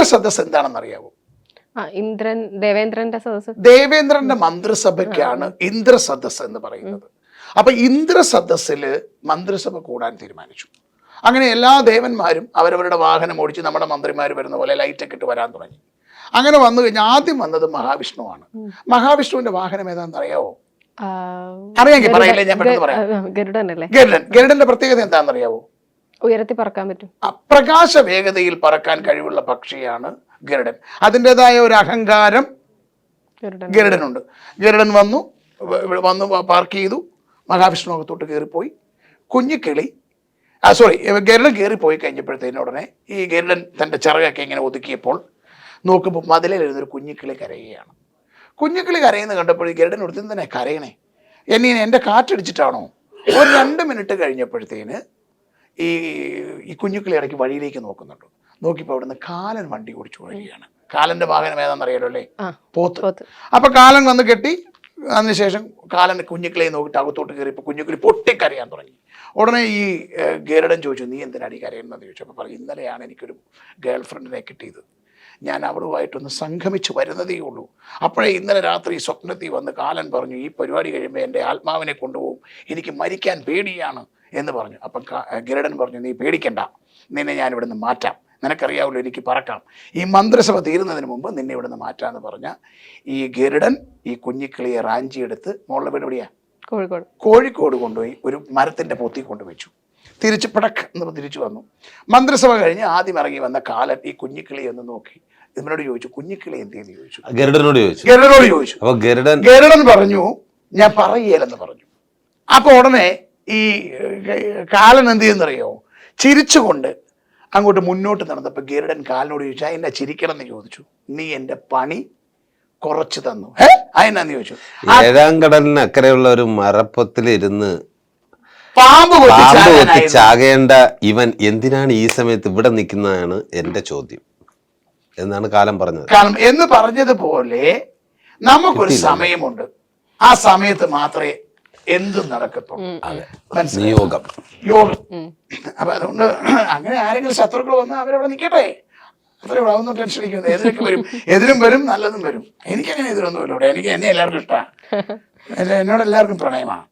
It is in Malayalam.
ഇന്ദ്രസദസ് എന്താണെന്ന് അറിയാവോ? ദേവേന്ദ്രന്റെ മന്ത്രിസഭയ്ക്കാണ് ഇന്ദ്രസദസ് എന്ന് പറയുന്നത്. അപ്പൊ ഇന്ദ്രസദസ്സില് മന്ത്രിസഭ കൂടാൻ തീരുമാനിച്ചു. അങ്ങനെ എല്ലാ ദേവന്മാരും അവരവരുടെ വാഹനം ഓടിച്ച് നമ്മുടെ മന്ത്രിമാർ വരുന്ന പോലെ ലൈറ്റൊക്കെ ഇട്ട് വരാൻ തുടങ്ങി. അങ്ങനെ വന്നു കഴിഞ്ഞാൽ ആദ്യം വന്നത് മഹാവിഷ്ണുവാണ്. മഹാവിഷ്ണുവിന്റെ വാഹനം ഏതാണെന്ന് അറിയാവോ? അറിയാമെങ്കിൽ പറയില്ലേ, ഞാൻ പെട്ടെന്ന് പറയാം. ഗരുഡന്റെ പ്രത്യേകത എന്താണെന്ന് അറിയാവോ? ഉയരത്തിൽ പറക്കാൻ പറ്റും. പ്രകാശ വേഗതയിൽ പറക്കാൻ കഴിവുള്ള പക്ഷിയാണ് ഗരുഡൻ. അതിൻ്റെതായ ഒരു അഹങ്കാരം ഗരുഡനുണ്ട്. ഗരുഡൻ വന്നു പാർക്ക് ചെയ്തു. മഹാവിഷ്ണു അകത്തോട്ട് കയറിപ്പോയി. കുഞ്ഞിക്കിളി ഗരുഡൻ കയറിപ്പോയി കഴിഞ്ഞപ്പോഴത്തേനും ഉടനെ ഈ ഗരുഡൻ തൻ്റെ ചിറകൊക്കെ ഇങ്ങനെ ഒതുക്കിയപ്പോൾ നോക്കുമ്പോൾ മതിലിരുന്നൊരു കുഞ്ഞിക്കിളി കരയുകയാണ്. കുഞ്ഞിക്കിളി കരയുന്നത് കണ്ടപ്പോൾ ഈ ഗരുഡൻ എടുത്തു തന്നെ കരയണേ, എൻ്റെ കാറ്റടിച്ചിട്ടാണോ? ഒരു 2 മിനിറ്റ് കഴിഞ്ഞപ്പോഴത്തേന് ഈ കുഞ്ഞുക്കിളി ഇടയ്ക്ക് വഴിയിലേക്ക് നോക്കുന്നുണ്ട്. നോക്കിയപ്പോൾ അവിടുന്ന് കാലൻ വണ്ടി ഓടിച്ചു വരികയാണ്. കാലന്റെ വാഹനം ഏതാണെന്ന് അറിയാലോ അല്ലേ? പോത്ത്. അപ്പൊ കാലൻ വന്ന് കെട്ടി. അതിനുശേഷം കാലൻ കുഞ്ഞുക്കിളിയെ നോക്കിയിട്ട് അകത്തോട്ട് കയറിയപ്പോൾ കുഞ്ഞുക്കിളി പൊട്ടിക്കരയാൻ തുടങ്ങി. ഉടനെ ഈ ഗരുഡൻ ചോദിച്ചു, നീ എന്തിനാണ് ഈ കരയുന്നതെന്ന് ചോദിച്ചു. അപ്പോൾ പറഞ്ഞു, ഇന്നലെയാണ് എനിക്കൊരു ഗേൾ ഫ്രണ്ടിനെ കിട്ടിയത്. ഞാൻ അവളുമായിട്ടൊന്ന് സംഗമിച്ച് വരുന്നതേ ഉള്ളൂ. അപ്പോഴേ ഇന്നലെ രാത്രി സ്വപ്നത്തിൽ വന്ന് കാലൻ പറഞ്ഞു, ഈ പരിപാടി കഴിയുമ്പോൾ എൻ്റെ ആത്മാവിനെ കൊണ്ടുപോകും, എനിക്ക് മരിക്കാൻ പേടിയാണ് എന്ന് പറഞ്ഞു. അപ്പം ഗരുഡൻ പറഞ്ഞു, നീ പേടിക്കണ്ട, നിന്നെ ഞാൻ ഇവിടുന്ന് മാറ്റാം, നിനക്കറിയാമല്ലോ എനിക്ക് പറക്കാം, ഈ മന്ത്രിസഭ തീരുന്നതിന് മുമ്പ് നിന്നെ ഇവിടുന്ന് മാറ്റാമെന്ന് പറഞ്ഞ ഈ ഗരുഡൻ ഈ കുഞ്ഞിക്കിളിയെ റാഞ്ചിയെടുത്ത് മോളുടെ വീട് എവിടെയാ? കോഴിക്കോട് കൊണ്ടുപോയി ഒരു മരത്തിൻ്റെ പൊത്തി കൊണ്ടുവച്ചു. തിരിച്ച് പടക്ക് എന്ന് തിരിച്ചു വന്നു. മന്ത്രിസഭ കഴിഞ്ഞ് ആദ്യം ഇറങ്ങി വന്ന കാലൻ ഈ കുഞ്ഞിക്കിളിയെ ഒന്ന് നോക്കി ഇതിനോട് ചോദിച്ചു, കുഞ്ഞിക്കിളി എന്തെന്ന് ചോദിച്ചു. ഗരുഡനോട് ചോദിച്ചു. അപ്പൊ ഗരുഡൻ പറഞ്ഞു, ഞാൻ പറയേലെന്ന് പറഞ്ഞു. അപ്പൊ ഉടനെ ഈ കാലൻ എന്ത് ചെയ്യുന്നറിയോ? ചിരിച്ചുകൊണ്ട് അങ്ങോട്ട് മുന്നോട്ട് നടന്നപ്പോൾ ഗരുഡൻ കാലിനോട് ചോദിച്ചു, എന്നെ ചിരിക്കണം എന്ന് ചോദിച്ചു. നീ എൻ്റെ പണി കുറച്ച് തന്നു. അതെന്നാന്ന് ചോദിച്ചു. 7-ാം കടലിന് അക്കരെയുള്ള ഒരു മരപ്പത്തിലിരുന്ന് പാമ്പ് കൊത്തി ചാകേണ്ട ഇവൻ എന്തിനാണ് ഈ സമയത്ത് ഇവിടെ നിൽക്കുന്നതാണ് എന്റെ ചോദ്യം എന്നാണ് കാലം പറഞ്ഞത്. എന്ന് പറഞ്ഞതുപോലെ നമുക്കൊരു സമയമുണ്ട്. ആ സമയത്ത് മാത്രമേ എന്തും നടക്കത്തുള്ളൂ. യോഗം. അപ്പൊ അതുകൊണ്ട് അങ്ങനെ ആരെങ്കിലും ശത്രുക്കൾ വന്നാൽ അവരവിടെ നിൽക്കട്ടെ. അത്രയും അതൊന്നും ടെൻഷൻ അടിക്കുന്നത്. എതിരൊക്കെ വരും, എതിരും വരും, നല്ലതും വരും. എനിക്കങ്ങനെ എതിരൊന്നുമില്ല. ഇവിടെ എന്നെ എല്ലാവർക്കും ഇഷ്ടമാണ്. എന്നോട് എല്ലാവർക്കും പ്രണയമാണ്.